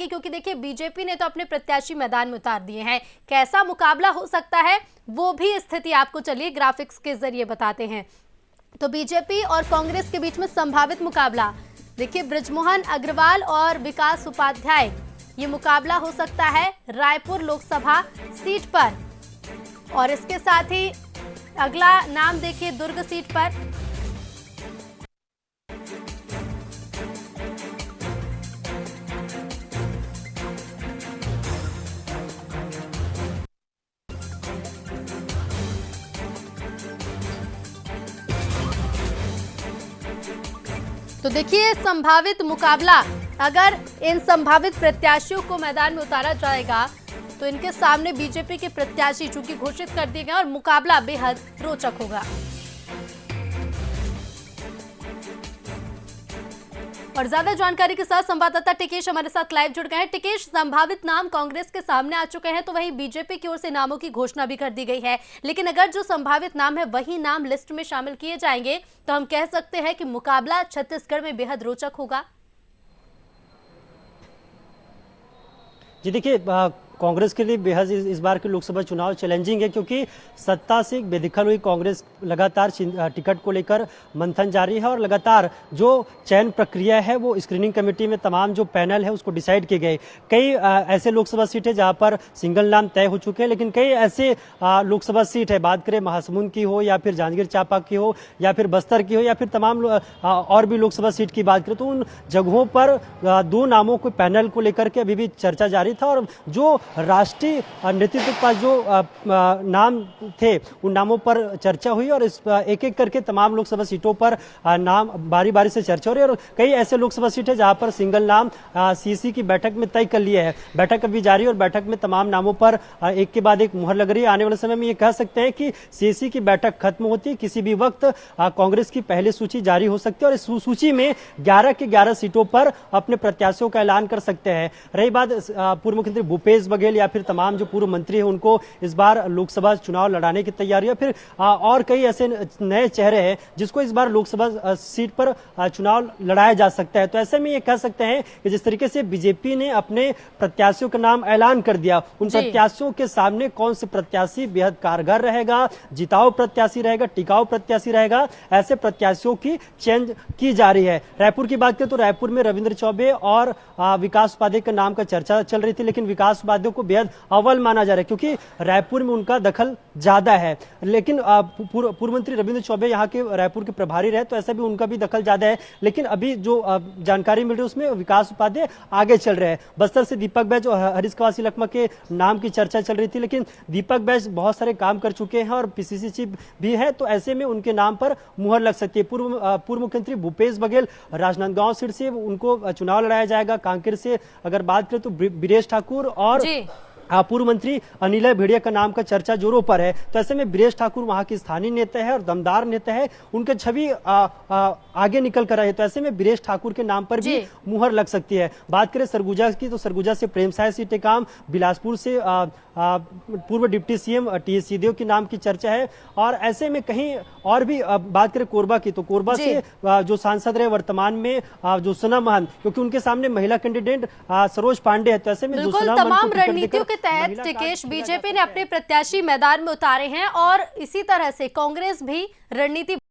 जाएंगे, क्योंकि देखिए बीजेपी ने तो अपने प्रत्याशी मैदान में उतार दिए हैं। कैसा मुकाबला हो सकता है वो भी स्थिति आपको चलिए ग्राफिक्स के जरिए बताते हैं। तो बीजेपी और कांग्रेस के बीच में संभावित मुकाबला देखिए, बृजमोहन अग्रवाल और विकास उपाध्याय, ये मुकाबला हो सकता है रायपुर लोकसभा सीट पर। और इसके साथ ही अगला नाम देखिए दुर्ग सीट पर। तो देखिए संभावित मुकाबला, अगर इन संभावित प्रत्याशियों को मैदान में उतारा जाएगा तो इनके सामने बीजेपी के प्रत्याशी चूंकि घोषित कर दिए गए और मुकाबला बेहद रोचक होगा। और ज्यादा जानकारी के साथ संवाददाता टिकेश हमारे साथ लाइव जुड़ गए हैं। टिकेश, संभावित नाम कांग्रेस के सामने आ चुके हैं, तो वहीं बीजेपी की ओर से नामों की घोषणा भी कर दी गई है, लेकिन अगर जो संभावित नाम है वही नाम लिस्ट में शामिल किए जाएंगे तो हम कह सकते हैं कि मुकाबला छत्तीसगढ़ में बेहद रोचक होगा। जी देखिए, कांग्रेस के लिए बेहद इस बार के लोकसभा चुनाव चैलेंजिंग है, क्योंकि सत्ता से बेदखल हुई कांग्रेस लगातार टिकट को लेकर मंथन जारी है और लगातार जो चयन प्रक्रिया है वो स्क्रीनिंग कमेटी में तमाम जो पैनल है उसको डिसाइड किए गए। कई ऐसे लोकसभा सीट है जहां पर सिंगल नाम तय हो चुके हैं, लेकिन कई ऐसे लोकसभा सीट है, बात करें महासमुंद की हो या फिर जांजगीर चांपा की हो या फिर बस्तर की हो या फिर तमाम और भी लोकसभा सीट की बात करें, तो उन जगहों पर दो नामों को पैनल को लेकर के अभी भी चर्चा जारी था। और जो राष्ट्रीय नेतृत्व के पास जो नाम थे उन नामों पर चर्चा हुई और इस एक एक करके तमाम लोकसभा सीटों पर नाम बारी बारी से चर्चा हो रही है। और कई ऐसे लोकसभा सीट है जहां पर सिंगल नाम सीसी की बैठक में तय कर लिया है। बैठक अभी जारी और बैठक में तमाम नामों पर एक के बाद एक मुहर लग रही है। आने वाले समय में ये कह सकते हैं कि सीसी की बैठक खत्म होती है, किसी भी वक्त कांग्रेस की पहली सूची जारी हो सकती है और इस सूची में 11 के 11 सीटों पर अपने प्रत्याशियों का ऐलान कर सकते हैं। रही बात पूर्व मुख्यमंत्री भूपेश बघेल या फिर तमाम जो पूर्व मंत्री हैं उनको इस बार लोकसभा चुनाव लड़ाने की तैयारी है, फिर और कई ऐसे नए चेहरे हैं जिसको इस बार लोकसभा सीट पर चुनाव लड़ाया जा सकता है। तो ऐसे में ये कह सकते हैं कि जिस तरीके से बीजेपी ने अपने प्रत्याशियों का नाम ऐलान कर दिया, उन प्रत्याशियों के सामने कौन से प्रत्याशी बेहद कारगर रहेगा, जिताऊ प्रत्याशी रहेगा, टिकाऊ प्रत्याशी रहेगा, ऐसे प्रत्याशियों की चयन की जा रही है। रायपुर की बात करें तो रायपुर में रविंद्र चौबे और विकास उपाध्याय के नाम का चर्चा चल रही थी, लेकिन विकास उपाध्याय को बेहद अव्वल माना जा रहा है क्योंकि रायपुर में उनका दखल ज्यादा है। लेकिन पूर्व मंत्री रविंद्र चौबे यहाँ के रायपुर के प्रभारी रहे, तो ऐसा भी उनका भी दखल ज्यादा है। लेकिन अभी जो जानकारी मिल रही है उसमें विकास उपाध्याय आगे चल रहे हैं। बस्तर से दीपक बैज और हरीश कवासी लखमा के नाम की चर्चा चल रही थी, लेकिन दीपक बैज बहुत सारे काम कर चुके हैं और पीसीसी चीफ भी है, तो ऐसे में उनके नाम पर मुहर लग सकती है। पूर्व मुख्यमंत्री भूपेश बघेल राजनांदगांव सीट से उनको चुनाव लड़ाया जाएगा। कांकेर से अगर बात करें तो ब्रिजेश ठाकुर और पूर्व मंत्री अनिल भेड़िया का नाम का चर्चा जोरों पर है। तो ऐसे में ब्रिजेश ठाकुर वहां के स्थानीय नेता है और दमदार नेता है, उनके छवि आगे निकल कर आए, तो ऐसे में ब्रिजेश ठाकुर के नाम पर भी मुहर लग सकती है। बात करें सरगुजा की तो सरगुजा से प्रेम साय सीट काम, बिलासपुर से पूर्व डिप्टी सीएम टीएस सिंहदेव के नाम की चर्चा है। और ऐसे में कहीं और भी बात करें कोरबा की तो कोरबा से जो सांसद रहे वर्तमान में जो सोना महंत, क्योंकि उनके सामने महिला कैंडिडेट सरोज पांडे है, तो ऐसे में तमाम रणनीतियों के तहत टिकेश बीजेपी ने अपने प्रत्याशी मैदान में उतारे हैं और इसी तरह से कांग्रेस भी रणनीति